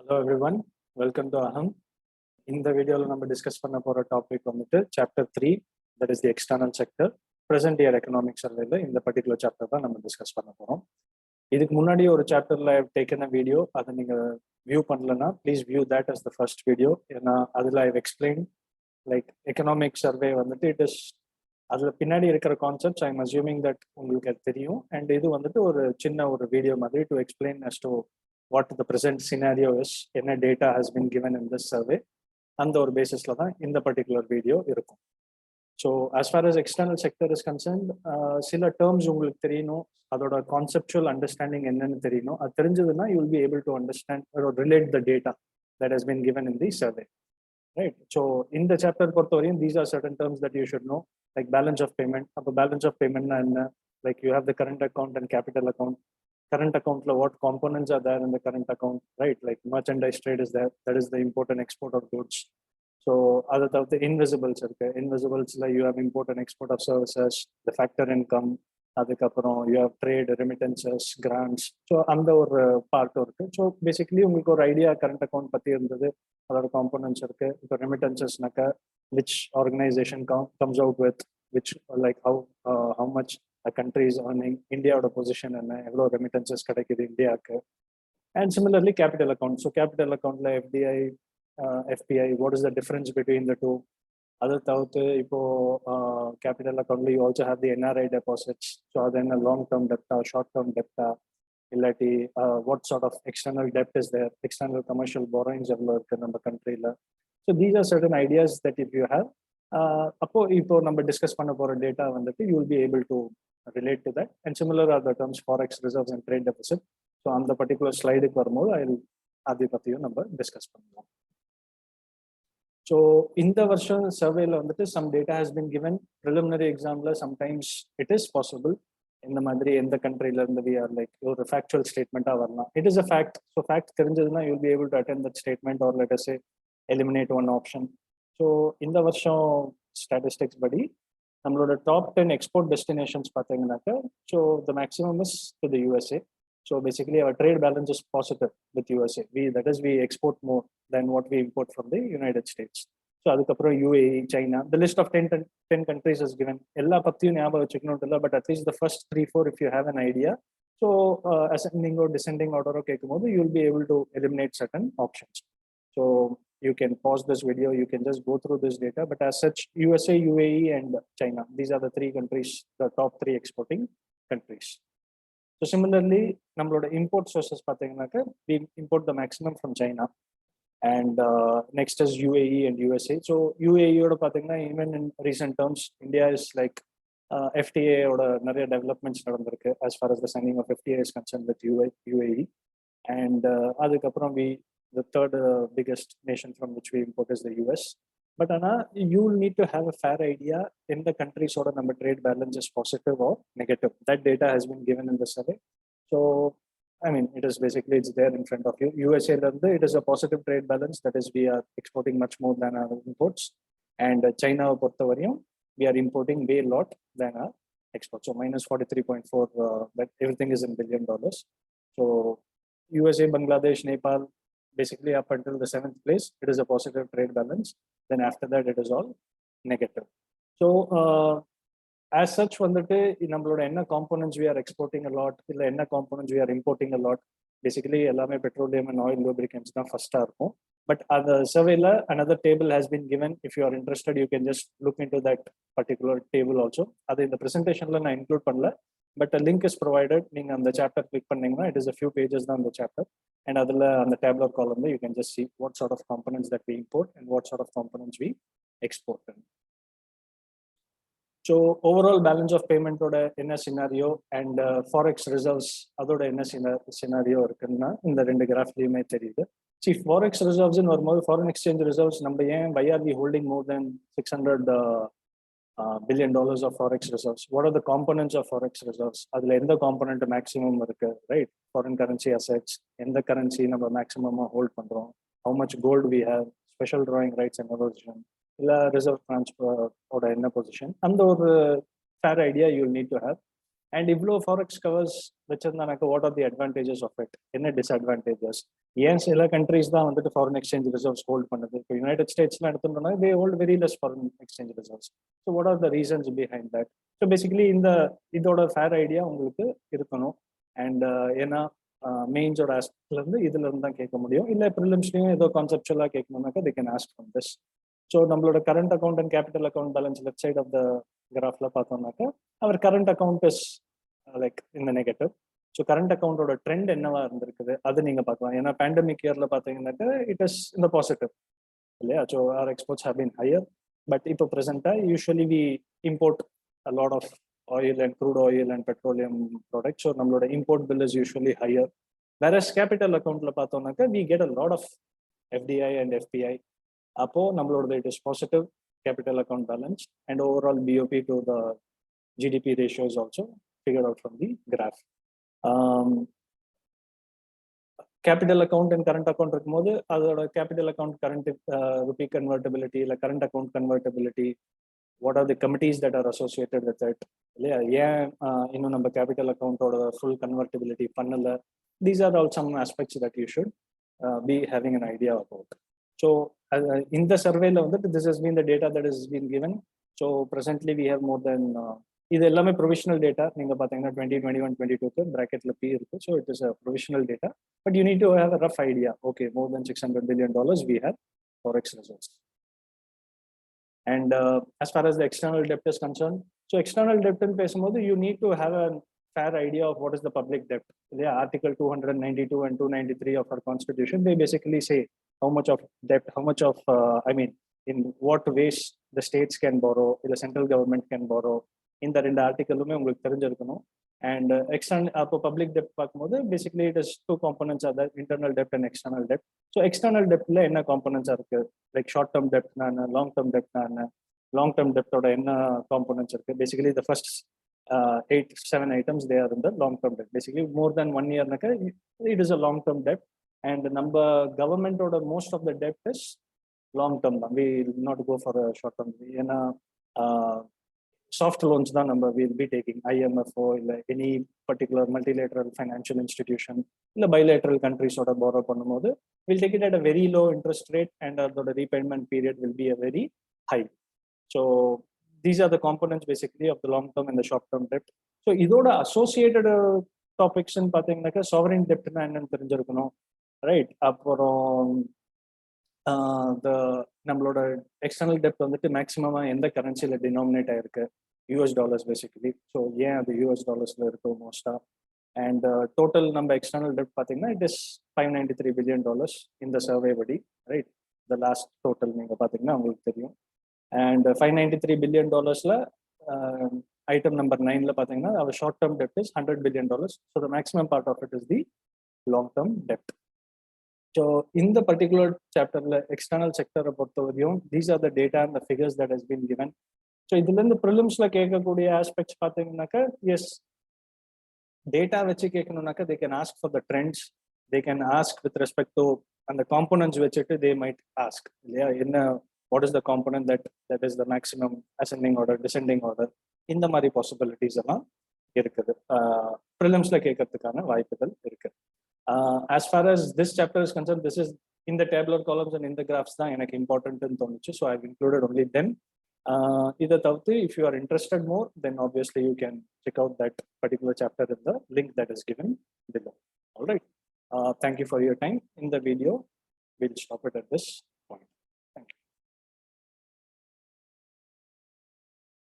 Hello everyone, welcome to AHAM. In the video, we will discuss a topic on chapter 3, that is the external sector, present year economic survey. In the particular chapter, we will discuss this. One chapter I have taken a video, view please view that as the first video. I have explained like economic survey, it is concepts. I'm assuming that you will get video, and this is video to explain as to what the present scenario is, any data has been given in this survey, and the basis in the particular video. So as far as external sector is concerned, sila terms adoda conceptual understanding you will be able to understand or relate the data that has been given in the survey. Right. So in the chapter these are certain terms that you should know, like balance of payment. Balance of payment, and like you have the current account and capital account. Current account, what components are there in the current account, right? Like merchandise trade is there, that is the import and export of goods. So other than the invisibles, invisibles like you have import and export of services, the factor income, you have trade, remittances, grants. So another part of it. So basically, you have idea current account pati other components the remittances which organization comes out with, which like how much a country is earning, India out of position and remittances India. And similarly, capital account. So capital account like FDI, FPI, what is the difference between the two? Other capital account, you also have the NRI deposits. So then a long-term debt, short-term debt, what sort of external debt is there, external commercial borrowings in the country. So these are certain ideas that if you have, discuss data, you will be able to relate to that. And similar are the terms Forex Reserves and trade deficit. So on the particular slide, I will discuss. So in the version survey, some data has been given. Preliminary exam, sometimes it is possible in the country, we are like a factual statement. It is a fact. So fact, you will be able to attend that statement, or let us say, eliminate one option. So in the version statistics body, the top 10 export destinations, so the maximum is to the USA. So basically our trade balance is positive with USA. That is, we export more than what we import from the United States. So UAE, China, the list of 10 countries is given. But at least the first 3-4, if you have an idea. So ascending or descending order, you will be able to eliminate certain options. So you can pause this video, you can just go through this data, but as such, USA, UAE, and China, these are the 3 countries, the top 3 exporting countries. So similarly, import sources, we import the maximum from China, and next is UAE and USA. So UAE, even in recent terms, India is like FTA or developments as far as the signing of FTA is concerned with UAE, and the third biggest nation from which we import is the US. But you will need to have a fair idea in the country number trade balance is positive or negative. That data has been given in the survey. So, I mean, it is basically, it's there in front of you. USA, it is a positive trade balance. That is, we are exporting much more than our imports. And China, we are importing way lot than our exports. So minus 43.4, that everything is in $1 billion. So USA, Bangladesh, Nepal, basically up until the 7th place, it is a positive trade balance. Then after that, it is all negative. So as such, in components we are exporting a lot, in components we are importing a lot. Basically, petroleum and oil lubricants first. But the survey, another table has been given. If you are interested, you can just look into that particular table also. In the presentation, I include but a link is provided. On the chapter, click it is a few pages on the chapter. And on the tabular column, you can just see what sort of components that we import and what sort of components we export. So overall balance of payment in a scenario and Forex Reserves in a scenario in the graph. See, Forex Reserves in or foreign exchange reserves, why are we holding more than $600 billion of Forex Reserves? What are the components of Forex Reserves? The component maximum, right? Foreign currency assets, in the currency number maximum hold, how much gold we have, special drawing rights and erosion, reserve transfer or in a position. And the fair idea you'll need to have. and இவ்வளோ forex covers வச்சிருந்தானாக்க what are the advantages of it, என்ன disadvantages, ஏன் சில countries தான் வந்துட்டு foreign exchange reserves hold பண்ணுது. இப்போ United ஸ்டேட்ஸ்லாம் எடுத்துட்டோம்னா தே hold very less foreign exchange reserves. So what are the reasons behind that? So basically இதோட ஃபேர் ஐடியா உங்களுக்கு இருக்கணும். அண்ட் ஏன்னா மெயின்ஸோட ஆஸ்பெக்ட்ல இருந்து இதுல இருந்து தான் கேட்க முடியும். இல்லை ப்ரிலிம்ஸ்லையும் ஏதோ கான்செப்சுவலாக கேட்கணும்னாக்கா they can ask from this. So நம்மளோட current account and capital account balance left side of the கிராஃப்ல பார்த்தோம்னாக்கா our current account is like இந்த நெகட்டிவ். ஸோ கரண்ட் அக்கௌண்டோட ட்ரெண்ட் என்னவா இருந்திருக்குது அது நீங்க பார்க்கலாம். ஏன்னா பேண்டமிக் இயர்ல பார்த்தீங்கன்னாக்கா இட் இஸ் இந்த பாசிட்டிவ் இல்லையா. So our exports have been higher. But இப்போ ப்ரெசென்ட்டா usually we import a lot of oil and crude oil and petroleum products. So நம்மளோட import bill is usually higher. Whereas capital accountல பார்த்தோம்னாக்கா we get a lot of FDI and FPI. அப்போ நம்மளோட it is positive capital account balance and overall BOP to the GDP ratio is also figured out from the graph. Capital account and current account இருக்கும்போது அதோட capital account current rupee convertibility இல்லை current account convertibility, what are the committees that are associated with it, இல்லையா ஏன் இன்னும் நம்ம capital அக்கௌண்டோட full கன்வெர்டிபிலிட்டி பண்ணல. These are all some aspects that you should be having an idea about. So in the survey this has been the data that has been given. So presently we have more than இது எல்லாமே provisional data. நீங்க பாத்தீங்கன்னா 2021 22 பிராக்கெட்ல B இருக்கு. So it is a provisional data, but you need to have a rough idea. Okay, more then $600 billion we have forex reserves. And as far as the external debt is concerned, so external debt in பேசும்போது you need to have a fair idea of what is the public debt. Yeah, Article 292 and 293 of our constitution, they basically say how much of debt, how much of in what ways the states can borrow, the central government can borrow. இந்த ரெண்டு ஆர்டிக்கலுமே உங்களுக்கு தெரிஞ்சிருக்கணும். And external அப்போ public டெப்ட் பார்க்கும்போது basically it is two components R that, internal dept and external dept. So external டெப்ட்ல என்ன காம்பனன்ட்ஸா இருக்கு, like short term டெப்ட்னா என்ன, long term டெப்ட்னா என்ன, லாங் டேர்ம் டெப்டோட என்ன காம்பனன்ட்ஸ் இருக்கு. Basically the first 7 items they are in the long term debt. Basically more than 1 year naka it is a long term debt, and number government order most of the debt is long term. We will not go for a short term. ஏன்னா soft loans தான் நம்ம will be taking, IMF இல்லை any particular multilateral financial institution இல்லை bilateral countries ஓட borrow பண்ணும்போது we'll take it at a very low interest rate, and the repayment period will be a very high. So these are the components basically of the long term and the short term debt. So இதோட associated topics ன்னு பார்த்தீங்கன்னாக்கா sovereign debt னா என்னன்னு தெரிஞ்சிருக்கணும், right. அப்புறம் நம்மளோட external டெப்ட் வந்துட்டு மேக்ஸிமமா எந்த கரன்சில டினாமினேட் ஆயிருக்கு, யூஎஸ் டாலர்ஸ் பேசிக்கலி. ஸோ ஏன் அது யூஎஸ் டாலர்ஸ்ல இருக்கும் மோஸ்டா. அண்ட் டோட்டல் நம்ம எக்ஸ்டர்னல் டெப்ட் பார்த்தீங்கன்னா இட் இஸ் $593 billion இந்த சர்வே படி, ரைட். த லாஸ்ட் டோட்டல் நீங்க பார்த்தீங்கன்னா உங்களுக்கு தெரியும். அண்ட் $593 billion ஐட்டம் நம்பர் 9ல பார்த்தீங்கன்னா அவர் ஷார்ட் டேர்ம் டெப்ட் is $100 billion. So the maximum part of it is the long term டெப்ட். So in the particular chapter, external sector பொறுத்தவரையும் these are the data and the figures that has been given. So இதுல இருந்து prelims-ல கேட்கக்கூடிய aspects பார்த்தீங்கன்னாக்கா, yes, data வச்சு கேட்கணும்னாக்கா they can ask for the trends, they can ask with respect to and the components வச்சுட்டு they might ask, இல்லையா, என்ன what is the component that is the maximum ascending order, descending order, இந்த மாதிரி possibilities எல்லாம் இருக்குது. prelims-ல கேட்கறதுக்கான வாய்ப்புகள் இருக்கு. As far as this chapter is concerned, this is in the tabular columns and in the graphs தான் எனக்கு important ன்னு தோணுச்சு. So I've included only them. இதை தவிர்த்து if you are interested more, then obviously you can check out that particular chapter in the link that is given below. All right. Thank you for your time. In the video, we'll stop it at this.